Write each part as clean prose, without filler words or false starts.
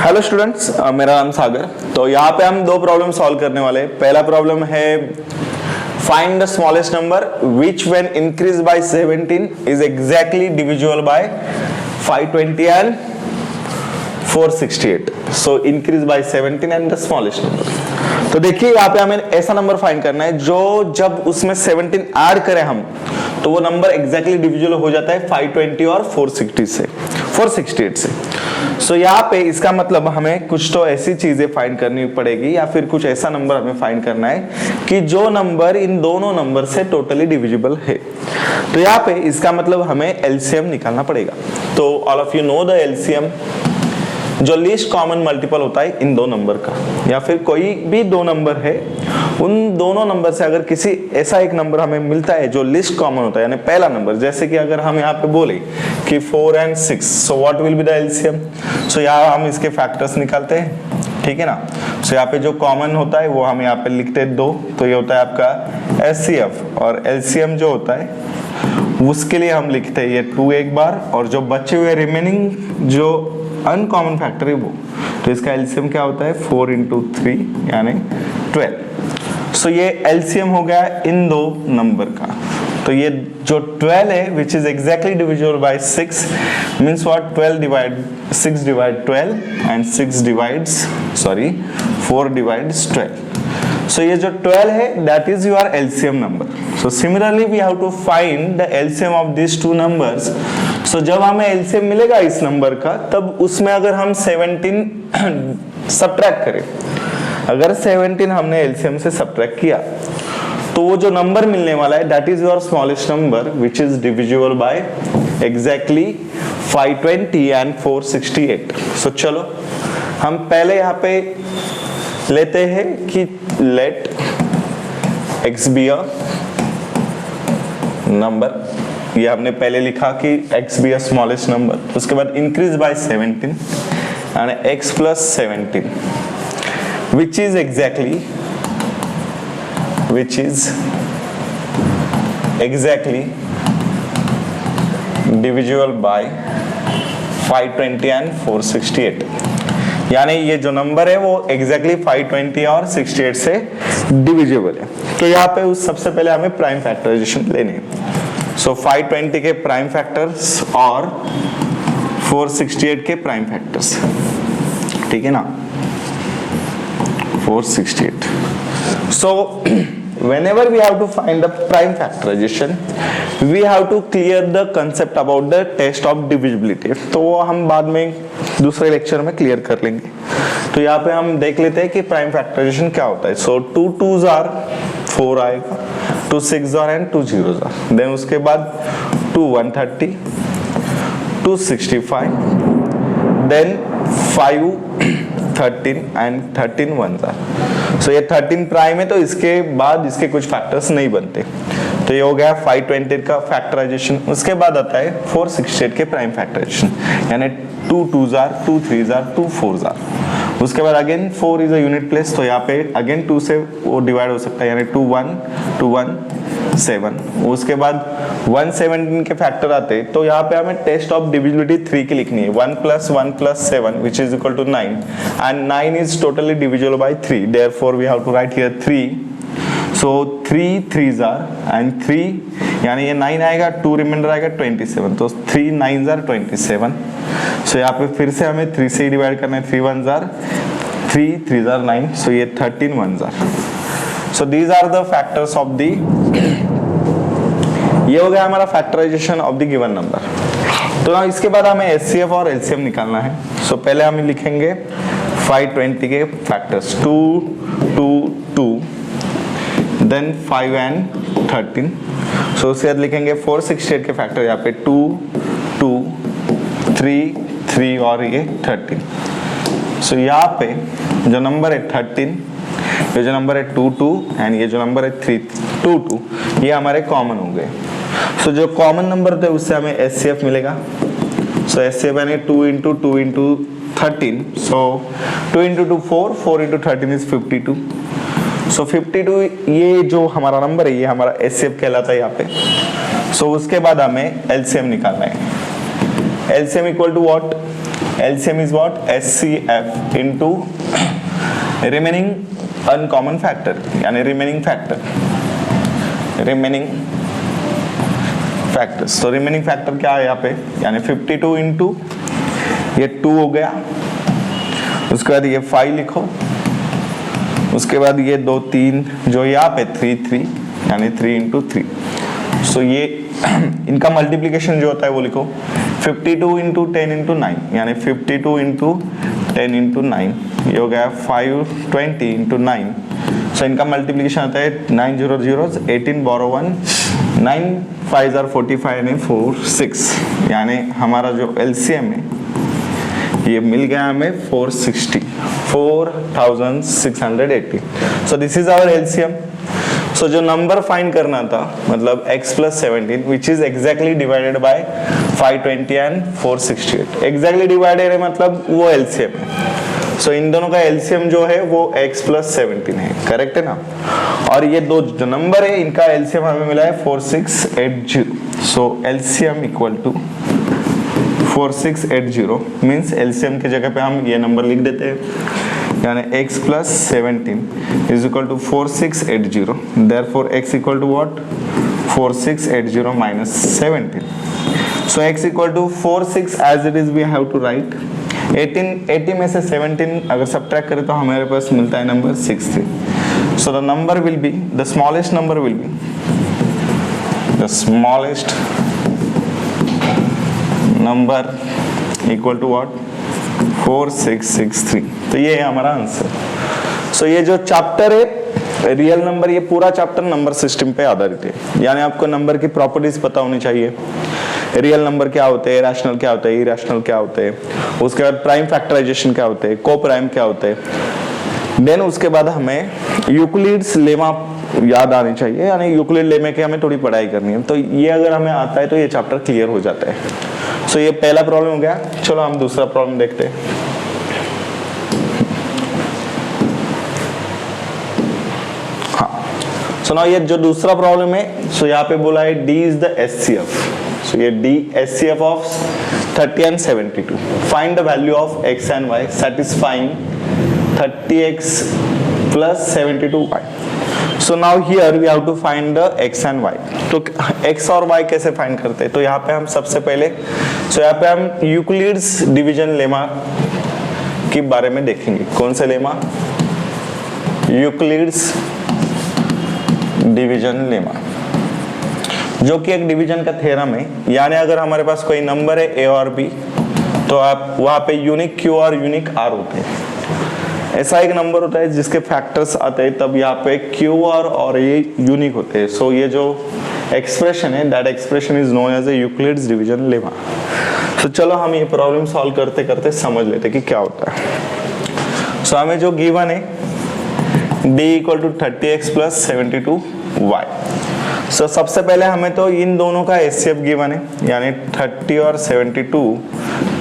Hello students, मेरा नाम सागर। तो यहाँ पे हम दो प्रॉब्लम सॉल्व करने वाले हैं। पहला प्रॉब्लम है find the smallest number which when increase by 17 is exactly divisible bye 520 and 468। So increase by 17 and the smallest number. तो देखिए यहाँ पे हमें ऐसा नंबर फाइंड करना है जो जब उसमें 17 ऐड करें हम तो वो नंबर एग्जैक्टली डिविजिबल हो जाता है 520 और 468 से। सो यहाँ पे इसका मतलब हमें कुछ तो ऐसी चीजें फाइंड करनी पड़ेगी या फिर कुछ ऐसा नंबर हमें फाइंड करना है कि जो नंबर इन दोनों नंबर से टोटली डिविजिबल है। तो यहाँ पे इसका मतलब हमें एलसीएम निकालना पड़ेगा। तो all of you know the LCM, जो लीस्ट कॉमन मल्टीपल होता है इन दो नंबर का, या फिर कोई भी दो नंबर है उन दोनों नंबर से अगर किसी ऐसा एक नंबर हमें मिलता है जो लीस्ट कॉमन होता है, यानी पहला नंबर। जैसे कि अगर हम यहाँ पे बोले कि 4 and 6, so what will be the LCM. So यहाँ हम इसके फैक्टर्स निकालते हैं, ठीक है ना। सो यहाँ पे जो कॉमन होता है वो हम यहाँ पे लिखते हैं 2, तो ये होता है आपका एचसीएफ। और एलसीएम जो होता है उसके लिए हम लिखते हैं ये 2 एक बार, और जो बचे हुए रिमेनिंग जो अनकॉमन फैक्टर है वो, तो इसका एलसीएम क्या होता है 4 into 3 यानी 12। सो ये एलसीएम हो गया इन दो नंबर का। तो ये जो 12 है which is exactly divisible by 6 means what 6 divide 12 and 4 divides 12। So ये जो 12 है that is your LCM number. So similarly we have to find the LCM of this two numbers. So जब हमें एलसीएम मिलेगा इस नंबर का, तब उसमें अगर हम 17 सब्ट्रैक्ट करें, अगर 17 हमने एलसीएम से सब्ट्रैक्ट किया तो वो जो नंबर मिलने वाला है that is your smallest number which is divisible by exactly 520 and 468। So चलो हम पहले यहाँ पे लेते हैं कि let x be a number. ये हमने पहले लिखा कि x be a smallest number. उसके बाद increase by 17 and x plus 17 which is exactly divisible by 520 and 468। यानी ये जो नंबर है वो exactly 520 और 68 से डिविजिबल है। तो यहाँ पे उस सबसे पहले हमें प्राइम फैक्टराइजेशन लेनी है। सो 520 के प्राइम फैक्टर्स और 468 के प्राइम फैक्टर्स, ठीक है ना। 468. So whenever we have to find the prime factorization, we have to clear the concept about the test of divisibility। तो वो हम बाद में दूसरे लेक्चर में क्लियर कर लेंगे। तो यहाँ पे हम देख लेते हैं कि प्राइम फैक्टराइजेशन क्या होता है। So 2 2s are 4 आएगा, 2 6s are and 2 0s are। Then उसके बाद 2 130, 2 65, then 5 13 and 13 1s are। सो ये 13 प्राइम है, तो इसके बाद इसके कुछ फैक्टर्स नहीं बनते। तो ये हो गया 520 का फैक्टराइजेशन। उसके बाद आता है 468 के प्राइम फैक्टराइजेशन, यानी 2 2s are, 2 3s are, 2 4s are। उसके बाद again 4 is a unit place, तो यहाँ पे अगेन 2 से वो डिवाइड हो सकता है, यानी 2 1 2 1 7। उसके बाद 117 के फैक्टर आते हैं, तो यहाँ पे हमें टेस्ट ऑफ डिविजिबिलिटी 3 की लिखनी है। 1 + 1 + 7 which is equal to 9 and 9 is totally divisible by 3, therefore we have to write here 3। so 3 3s are and 3 यानी ये 9 आएगा, 2 रिमाइंडर आएगा 27, तो 3 9s are 27। सो यहाँ पे फिर से हमें 3 से डिवाइड करना है, 3 1s are 3 3s are 9, सो ये 13 1s are। So these are the factors of the ये हो गया हमारा factorization of the given number. तो ना इसके बाद हमें एचसीएफ और एलसीएम निकालना है। सो पहले हम लिखेंगे 520 के फैक्टर्स 2 2 2 देन 5 and 13। सो उसके बाद लिखेंगे 468 के फैक्टर, यहाँ पे 2 2 3 3 और ये 13। सो यहाँ पे जो नंबर है 13, ये जो नंबर है 2 2 एंड ये जो नंबर है 3 2 2, ये हमारे कॉमन हो गए। सो जो कॉमन नंबर थे उससे हमें एचसीएफ मिलेगा। सो एचसीएफ यानी 2 into 2 into 13, so 2 into 2 4, 4 into 13 is 52। सो 52 ये जो हमारा नंबर है ये हमारा एचसीएफ कहलाता है यहाँ पे। सो उसके बाद हमें एलसीएम निकालना है। LCM equal to what, LCM is what? SCF into remaining uncommon factor, यानी remaining factor, remaining factors. तो remaining factor क्या है यहाँ पे, यानी 52 into ये 2 हो गया, उसके बाद ये 5 लिखो, उसके बाद ये 2 3 जो यहाँ पे 3 3 यानी 3 into 3. सो ये इनका मल्टीप्लीकेशन जो होता है वो लिखो 52 into 10 into 9 यानी 52 into 10 into 9, ये हो गया 520 into 9. सो इनका मल्टीप्लीकेशन आता है 9 0 0 18 borrow 1 9 5 are 45 यानी 4 6, यानी हमारा जो LCM है ये मिल गया हमें 460 4680. So this is our LCM. So जो नंबर फाइंड करना था मतलब x plus 17 which is exactly divided by 520 and 468, exactly divided है मतलब वो LCM है. सो इन दोनों का LCM जो है वो x plus 17 है, करेक्ट है ना. और ये दो जो नंबर है इनका LCM हमें मिला है 4680. So LCM equal to 4680 means LCM की जगह पे हम ये नंबर लिख देते हैं, यानी x plus 17 is equal to 4680. Therefore x equal to what? 4680 minus 17. So x equal to 46 as it is we have to write. 80 में से 17 अगर subtract करें तो हमारे पास मिलता है number 63. So the number will be, the smallest number will be, the smallest number equal to what? 4663. तो ये है हमारा आंसर. सो ये जो चैप्टर है रियल नंबर, ये पूरा चैप्टर नंबर सिस्टम पे आधारित है, यानी आपको नंबर की प्रॉपर्टीज पता होनी चाहिए. रियल नंबर क्या होते हैं, रैशनल क्या होता है, इरैशनल क्या होते हैं, उसके बाद प्राइम फैक्टराइजेशन क्या होते हैं, को प्राइम क्या होते हैं. देन उसके बाद हमें यूक्लिड्स लेमा याद आनी चाहिए, यानी यूक्लिड लेमे की हमें थोड़ी पढ़ाई करनी है. तो ये अगर हमें आता है तो ये चैप्टर क्लियर हो जाता है. सो ये पहला प्रॉब्लम हो गया. चलो हम दूसरा प्रॉब्लम देखते हैं. हाँ, सो ना ये जो दूसरा प्रॉब्लम है, सो यहाँ पे बोला है D इज द SCF. सो ये D SCF of 30 and 72. Find the value of x and y satisfying 30x plus 72y. So now here we have to find the x and y. तो x और y कैसे find करते हैं, तो यहाँ पे हम सबसे पहले यहाँ पे हम यूक्लिड्स डिवीजन लेमा के बारे में देखेंगे. कौन से लेमा? यूक्लिड्स डिवीजन लेमा, जो कि एक डिवीजन का थ्योरम है. यानी अगर हमारे पास कोई नंबर है a और b तो आप वहां पे यूनिक q और यूनिक r होते हैं. ऐसा एक नंबर होता है जिसके फैक्टर्स आते हैं तब यहाँ पे q और ये यूनिक होते हैं. सो ये जो एक्सप्रेशन है that expression is known as a Euclid's division lemma. So चलो हम ये प्रॉब्लम सॉल्व करते करते समझ लेते कि क्या होता है. सो हमें जो गिवन है d equal to 30x plus 72y. So सबसे पहले हमें तो इन दोनों का SCF गिवन है, यानी 30 और 72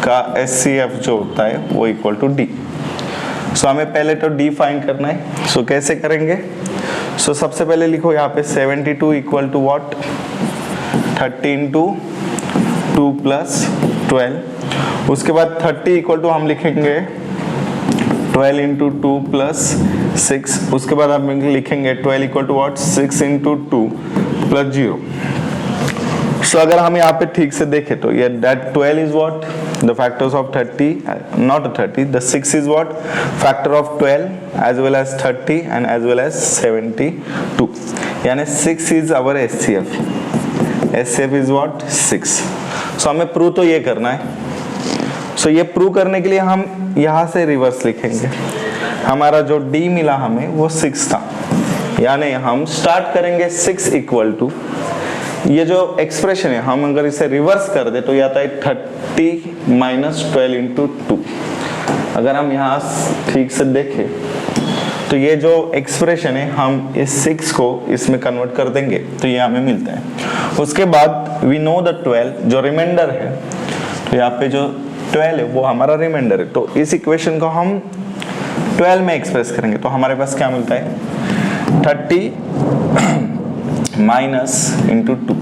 का SCF जो होता है वो इक्वल टू d. सो हमें पहले तो d फाइंड करना है. सो कैसे करेंगे? सो सबसे पहले लिखो यहाँ पे 72 equal to what? 30 into 2 plus 12. उसके बाद 30 इक्वल टू हम लिखेंगे 12 इंटू 2 प्लस 6. उसके बाद हम लिखेंगे 12 equal to what? 6 into 2 plus 0. So अगर हम यहाँ पे ठीक से देखें तो ये that 12 is what? The factors of 30, not 30, the 6 is what? Factor of 12 as well as 30 and as well as 72. यानी 6 is our SCF. SCF is what? 6. So हमें प्रूव तो ये करना है. So ये प्रूव करने के लिए हम यहाँ से रिवर्स लिखेंगे. हमारा जो D मिला हमें वो 6 था, यानी हम स्टार्ट करेंगे 6 इक्वल टू ये जो एक्सप्रेशन है हम अगर इसे रिवर्स कर दे तो ये आता है 30 माइनस 12 इंटू 2. अगर हम यहाँ ठीक से देखें तो ये जो एक्सप्रेशन है हम इस 6 को इसमें कन्वर्ट कर देंगे तो ये हमें मिलता है. उसके बाद वी नो द 12 जो रिमाइंडर है, तो यहाँ पे जो 12 है वो हमारा रिमाइंडर है. तो इस इक्वेशन को हम 12 में एक्सप्रेस करेंगे तो हमारे पास क्या मिलता है? 30 माइनस इंटू 2.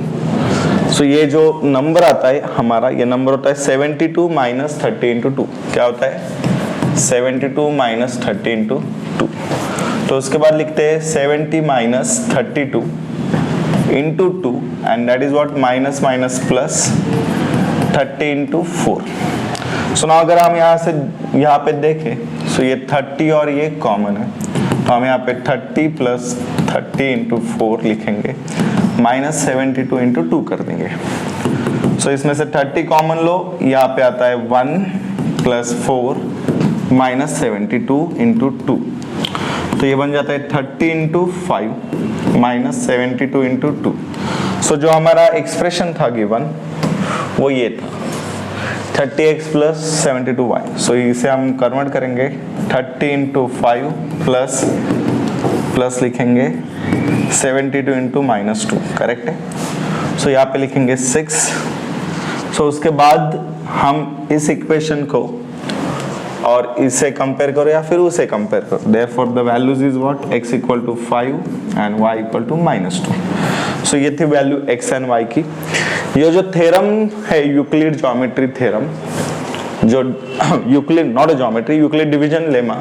सो ये जो नंबर आता है हमारा, ये नंबर होता है 72 माइनस 30 इंटू 2। क्या होता है 72 माइनस 30 इंटू 2। तो उसके बाद लिखते हैं 70 minus 32 into 2 and that is what minus minus plus 30 into 4। सो ना अगर हम यहाँ से यहाँ पे देखें सो ये 30 और ये कॉमन है, तो हम यहाँ पे 30 प्लस 30 इंटू 4 लिखेंगे, माइनस 72 इंटू 2 कर देंगे। सो इसमें से 30 कॉमन लो, यहाँ पे आता है 1 प्लस 4 माइनस 72 इंटू 2, तो ये बन जाता है 30 इंटू 5 माइनस 72 इंटू 2। सो जो हमारा एक्सप्रेशन था गिवन वो ये था 30x प्लस 72y। सो इसे हम कन्वर्ट करेंगे 30 इंटू 5 प्लस प्लस लिखेंगे 72 इंटू माइनस 2, करेक्ट है। सो यहाँ पे लिखेंगे 6। सो उसके बाद हम इस इक्वेशन को और इसे कंपेयर करो या फिर उसे कंपेयर करो, therefore the values is what x equal to 5 and y equal to minus 2। So ये थी वैल्यू x एंड y की। ये जो थ्योरम है यूक्लिड ज्योमेट्री थ्योरम, जो Euclid not geometry, Euclid division lemma,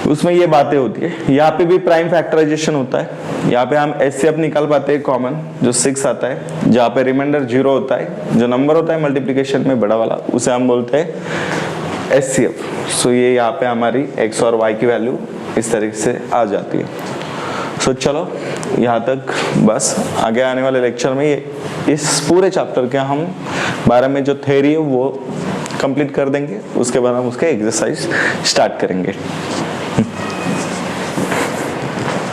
उसमें ये बातें होती है। यहाँ पे भी प्राइम फैक्टराइजेशन होता है। यहाँ पे हम HCF निकाल पाते हैं कॉमन, जो 6 आता है, जहाँ पे रिमाइंडर 0 होता है, जो नंबर होता है मल्टीप्लिकेशन में बड़ा वाला उसे हम बोलते हैं HCF। सो ये यहाँ पे हमारी x और y की वैल्यू इस तरीके से आ जाती है। सो चलो यहाँ तक बस, आगे आने वाले लेक्चर में ये इस पूरे चैप्टर के हम बारे में जो थ्योरी है वो कंप्लीट कर देंगे, उसके बाद हम उसके एक्सरसाइज स्टार्ट करेंगे।